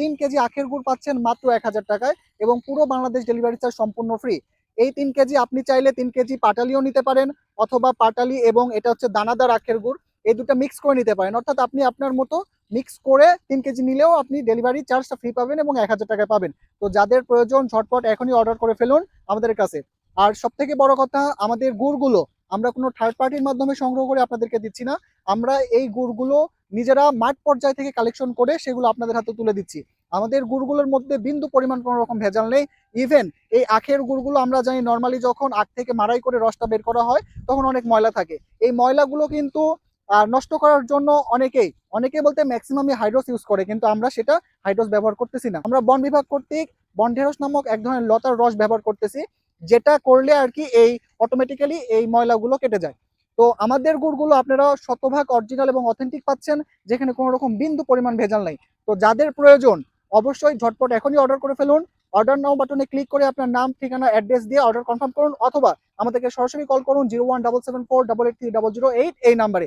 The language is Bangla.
3 কেজি আখের গুড় পাচ্ছেন মাত্র 1000 টাকায় এবং পুরো বাংলাদেশ ডেলিভারি চার্জ সম্পূর্ণ ফ্রি। এই 3 কেজি আপনি চাইলে 3 কেজি পাটালিও নিতে পারেন, অথবা পাটালি এবং এটা হচ্ছে দানাদার আখের গুড়, এই দুটো মিক্স করে নিতে পারেন। অর্থাৎ আপনি আপনার মতো মিক্স করে 3 কেজি নিলেও আপনি ডেলিভারি চার্জটা ফ্রি পাবেন এবং 1000 টাকায় পাবেন। তো যাদের প্রয়োজন ঝটপট এখনই অর্ডার করে ফেলুন আমাদের কাছে। আর সবথেকে বড় কথা, আমাদের গুড়গুলো আমরা কোনো থার্ড পার্টির মাধ্যমে সংগ্রহ করে আপনাদেরকে দিচ্ছি না। আমরা এই গুড়গুলো নিজেরা মাঠ পর্যায় থেকে কালেকশন করে সেগুলো আপনাদের হাতে তুলে দিচ্ছি। আমাদের গুড়গুলোর মধ্যে বিন্দু পরিমাণ কোনো রকম ভেজাল নেই। ইভেন এই আখের গুড়গুলো আমরা জানি নর্মালি যখন আখ থেকে মাড়াই করে রসটা বের করা হয় তখন অনেক ময়লা থাকে। এই ময়লাগুলো কিন্তু নষ্ট করার জন্য অনেকে বলতে ম্যাক্সিমামই হাইড্রোস ইউজ করে, কিন্তু আমরা সেটা হাইড্রোস ব্যবহার করতেছি না। আমরা বন বিভাগ কর্তৃক বনঢেরস নামক এক ধরনের লতার রস ব্যবহার করতেছি, যেটা করলে আর কি এই অটোমেটিক্যালি এই ময়লাগুলো কেটে যায়। তো আমাদের গুড়গুলো আপনারা শতভাগ অরিজিনাল এবং অথেন্টিক পাচ্ছেন, যেখানে কোনো রকম বিন্দু পরিমাণ ভেজাল নাই। তো যাদের প্রয়োজন অবশ্যই ঝটপট এখনই অর্ডার করে ফেলুন। অর্ডার নাও বাটনে ক্লিক করে আপনার নাম, ঠিকানা, অ্যাড্রেস দিয়ে অর্ডার কনফার্ম করুন, অথবা আমাদেরকে সরাসরি কল করুন 0177488300 এই নাম্বারে।